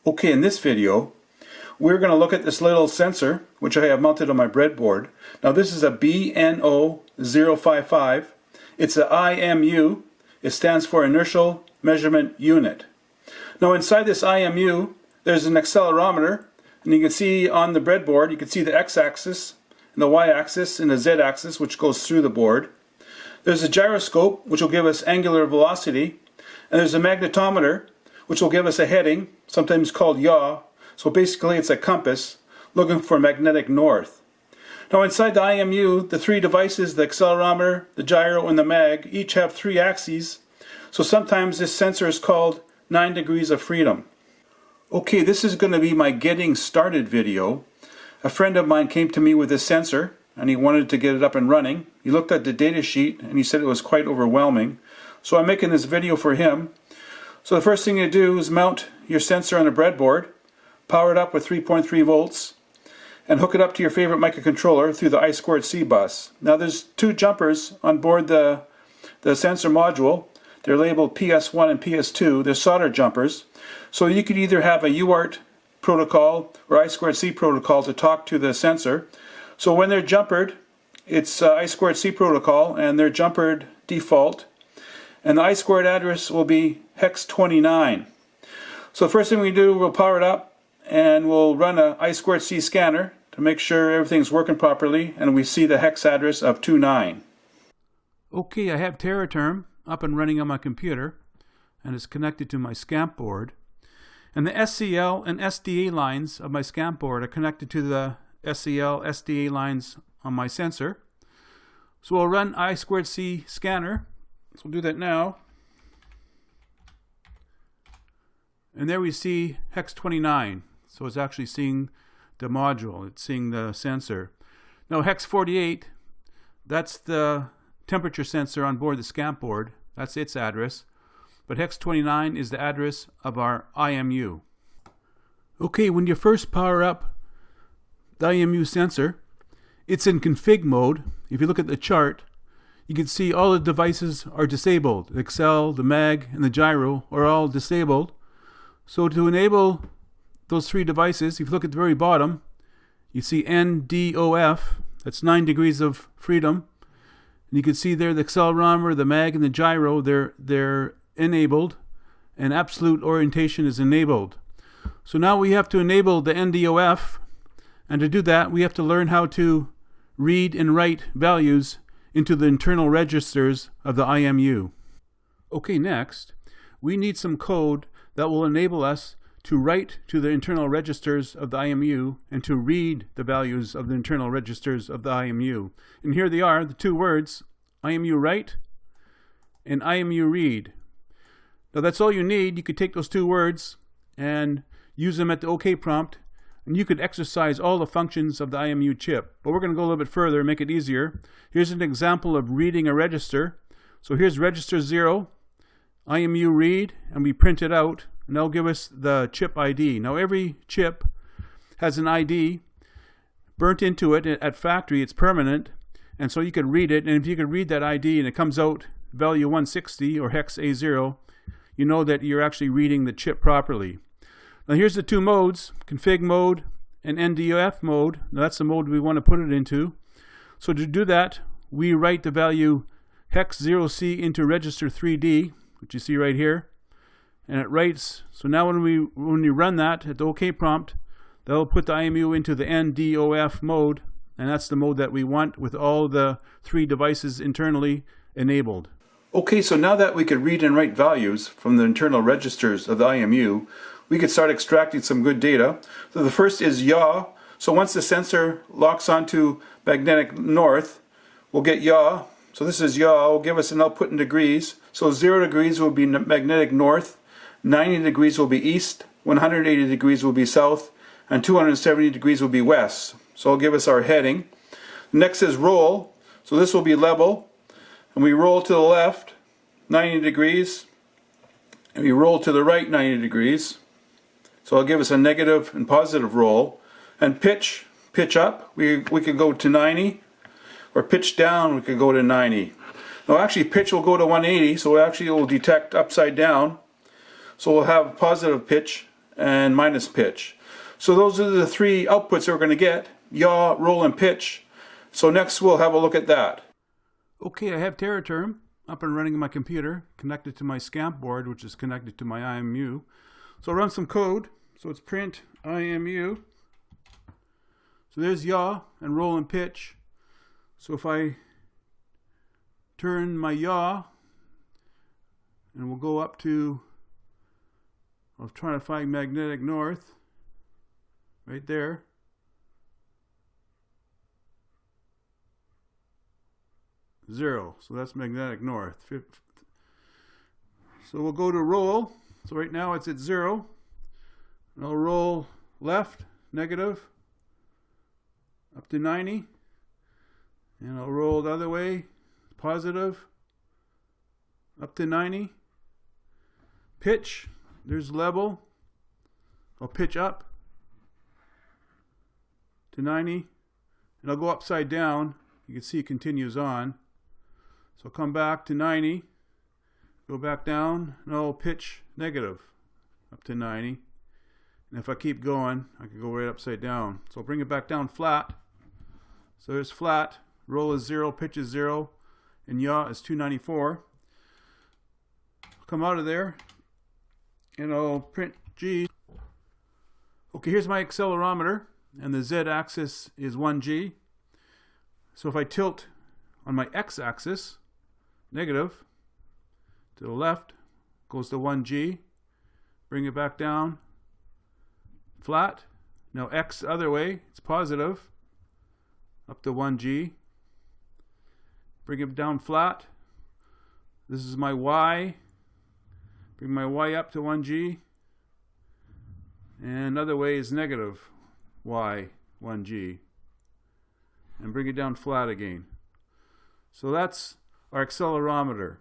Okay, in this video, we're going to look at this little sensor, which I have mounted on my breadboard. Now this is a BNO055. It's an IMU. It stands for Inertial Measurement Unit. Now inside this IMU, there's an accelerometer, and you can see on the breadboard, you can see the x-axis, and the y-axis, and the z-axis, which goes through the board. There's a gyroscope, which will give us angular velocity, and there's a magnetometer, which will give us a heading, sometimes called yaw. So basically it's a compass looking for magnetic north. Now inside the IMU, the three devices, the accelerometer, the gyro, and the mag, each have three axes. So sometimes this sensor is called 9 degrees of freedom. Okay, this is going to be my getting started video. A friend of mine came to me with this sensor and he wanted to get it up and running. He looked at the data sheet and he said it was quite overwhelming. So I'm making this video for him. So the first thing you do is mount your sensor on a breadboard, power it up with 3.3 volts, and hook it up to your favorite microcontroller through the I2C bus. Now there's two jumpers on board the sensor module. They're labeled PS1 and PS2. They're solder jumpers. So you could either have a UART protocol or I2C protocol to talk to the sensor. So when they're jumpered, it's I2C protocol, and they're jumpered default. And the I2 address will be hex 29. So the first thing we do, we'll power it up and we'll run a I2C scanner to make sure everything's working properly, and we see the hex address of 29. Okay, I have TerraTerm up and running on my computer, and it's connected to my SCAMP board. And the SCL and SDA lines of my SCAMP board are connected to the SCL, SDA lines on my sensor. So we'll run I2C scanner. So we'll do that now. And there we see hex 29. So it's actually seeing the module. It's seeing the sensor. Now hex 48, that's the temperature sensor on board the SCAMP board. That's its address. But hex 29 is the address of our IMU. Okay, when you first power up the IMU sensor, it's in config mode. If you look at the chart, you can see all the devices are disabled. The Excel, the mag, and the gyro are all disabled. So to enable those three devices, if you look at the very bottom, you see NDOF, that's 9 degrees of freedom. And you can see there the accelerometer, the mag, and the gyro, they're enabled, and absolute orientation is enabled. So now we have to enable the NDOF, and to do that we have to learn how to read and write values into the internal registers of the IMU. Okay, next we need some code that will enable us to write to the internal registers of the IMU and to read the values of the internal registers of the IMU. And here they are, the two words, IMU write and IMU read. Now that's all you need. You could take those two words and use them at the OK prompt, and you could exercise all the functions of the IMU chip. But we're going to go a little bit further and make it easier. Here's an example of reading a register. So here's register 0, IMU read, and we print it out, and that'll give us the chip ID. Now every chip has an ID burnt into it at factory. It's permanent, and so you could read it, and if you could read that ID and it comes out value 160 or hex A0, you know that you're actually reading the chip properly. Now here's the two modes, config mode and NDOF mode. Now that's the mode we want to put it into. So to do that, we write the value hex 0C into register 3D, which you see right here, and it writes. So now when we run that at the OK prompt, that'll put the IMU into the NDOF mode, and that's the mode that we want with all the three devices internally enabled. Okay, so now that we could read and write values from the internal registers of the IMU, we could start extracting some good data. So the first is yaw. So once the sensor locks onto magnetic north, we'll get yaw. So this is yaw, will give us an output in degrees. So 0 degrees will be magnetic north, 90 degrees will be east, 180 degrees will be south, and 270 degrees will be west. So it'll give us our heading. Next is roll. So this will be level, and we roll to the left 90 degrees, and we roll to the right 90 degrees. So it'll give us a negative and positive roll. And pitch up, we could go to 90, or pitch down, we could go to 90. Now actually pitch will go to 180, so actually it will detect upside down. So we'll have positive pitch and minus pitch. So those are the three outputs that we're going to get: yaw, roll, and pitch. So next we'll have a look at that. Okay, I have TerraTerm up and running on my computer, connected to my SCAMP board, which is connected to my IMU. So I'll run some code. So it's print IMU. So there's yaw and roll and pitch. So if I turn my yaw, and we'll go up to, I'm trying to find magnetic north, right there. Zero, so that's magnetic north. So we'll go to roll. So right now it's at 0. And I'll roll left, negative, up to 90. And I'll roll the other way, positive, up to 90. Pitch, there's level. I'll pitch up to 90. And I'll go upside down. You can see it continues on. So come back to 90, go back down, and I'll pitch negative up to 90. And if I keep going, I can go right upside down. So I'll bring it back down flat. So there's flat, roll is 0, pitch is 0, and yaw is 294. Come out of there, and I'll print G. Okay, here's my accelerometer, and the z-axis is 1G. So if I tilt on my x-axis, negative, to the left, goes to 1G, bring it back down, flat. Now x the other way, it's positive, up to 1G, bring it down flat. This is my y, bring my y up to 1G, and another way is negative y, 1G, and bring it down flat again. So that's our accelerometer.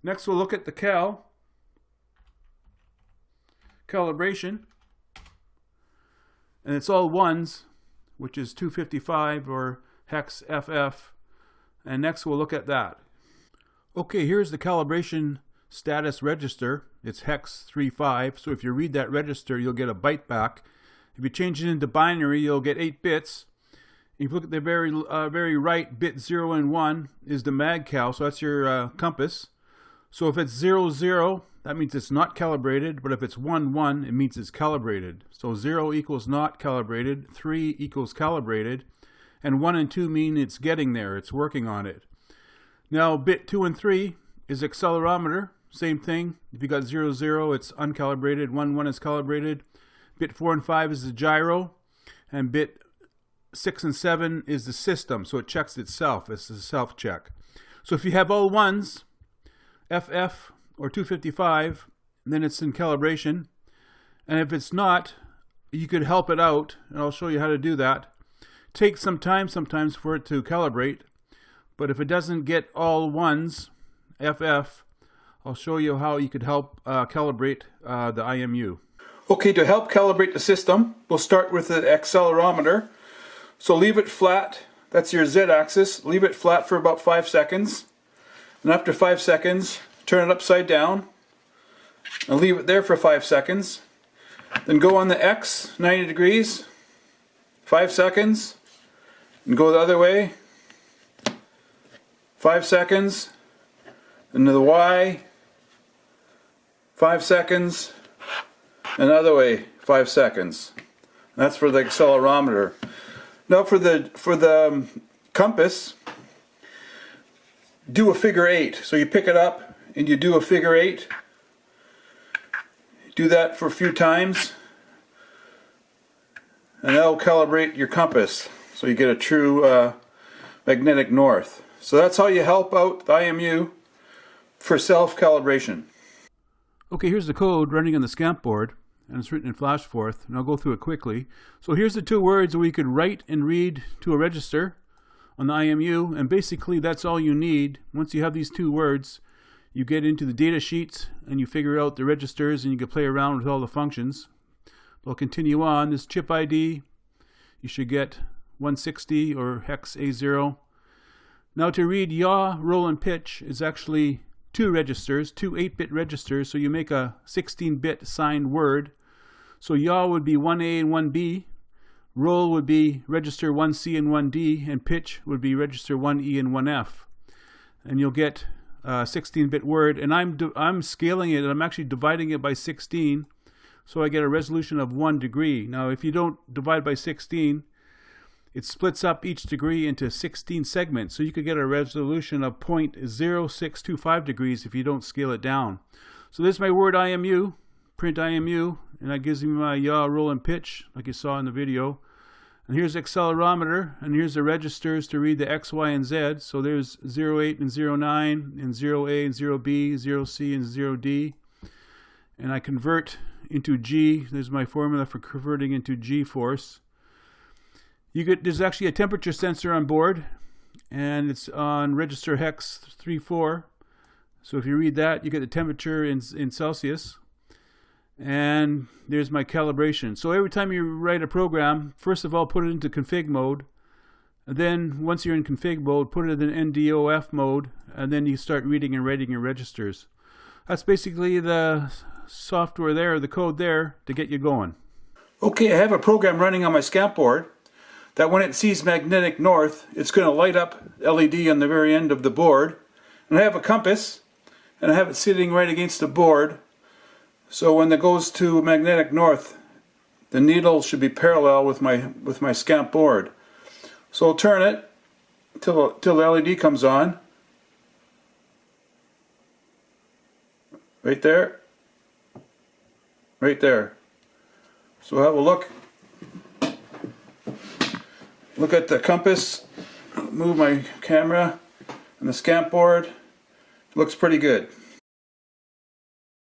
Next we'll look at the calibration, and it's all ones, which is 255 or hex FF, and next we'll look at that. Okay, here's the calibration status register. It's hex 35, so if you read that register you'll get a byte back. If you change it into binary you'll get 8 bits. If you look at the very right, bit 0 and 1 is the mag cal, so that's your compass. So if it's 0, 0, that means it's not calibrated, but if it's 1, 1, it means it's calibrated. So 0 equals not calibrated, 3 equals calibrated, and 1 and 2 mean it's getting there, it's working on it. Now bit 2 and 3 is accelerometer, same thing. If you got 0, 0, it's uncalibrated, 1, 1 is calibrated. Bit 4 and 5 is the gyro, and bit 6 and 7 is the system, so it checks itself. It's a self-check. So if you have all ones, FF or 255, then it's in calibration. And if it's not, you could help it out, and I'll show you how to do that. It takes some time sometimes for it to calibrate, but if it doesn't get all ones, FF, I'll show you how you could help calibrate the IMU. Okay, to help calibrate the system, we'll start with the accelerometer. So leave it flat, that's your z-axis, leave it flat for about 5 seconds. And after 5 seconds, turn it upside down and leave it there for 5 seconds. Then go on the X, 90 degrees, 5 seconds, and go the other way, 5 seconds, and to the Y, 5 seconds, and the other way, 5 seconds. That's for the accelerometer. Now for the compass, do a figure 8. So you pick it up and you do a figure 8. Do that for a few times, and that'll calibrate your compass so you get a true magnetic north. So that's how you help out the IMU for self-calibration. Okay, here's the code running on the SCAMP board, and it's written in FlashForth, and I'll go through it quickly. So here's the 2 words we could write and read to a register on the IMU, and basically that's all you need. Once you have these 2 words, you get into the data sheets and you figure out the registers, and you can play around with all the functions. I'll continue on. This chip ID, you should get 160 or hex A0. Now to read yaw, roll, and pitch is actually two registers, two 8-bit registers, so you make a 16-bit signed word. So yaw would be 1A and 1B, roll would be register 1C and 1D, and pitch would be register 1E and 1F. And you'll get a 16-bit word, and I'm scaling it, and I'm actually dividing it by 16, so I get a resolution of 1 degree. Now if you don't divide by 16, it splits up each degree into 16 segments, so you could get a resolution of 0.0625 degrees if you don't scale it down. So this is my word IMU, print IMU, and that gives me my yaw, roll, and pitch, like you saw in the video. And here's the accelerometer, and here's the registers to read the X, Y, and Z. So there's 08 and 09, and 0A and 0B, 0C and 0D. And I convert into G. There's my formula for converting into G force. There's actually a temperature sensor on board, and it's on register hex 34. So if you read that, you get the temperature in Celsius. And there's my calibration. So every time you write a program, first of all, put it into config mode. And then once you're in config mode, put it in DOF mode, and then you start reading and writing your registers. That's basically the software there, the code there, to get you going. Okay, I have a program running on my SCAMP board that when it sees magnetic north, it's going to light up LED on the very end of the board. And I have a compass, and I have it sitting right against the board. So when it goes to magnetic north, the needle should be parallel with my SCAMP board. So I'll turn it till the LED comes on. Right there. Right there. So have a look. Look at the compass, move my camera, and the SCAMP board. Looks pretty good.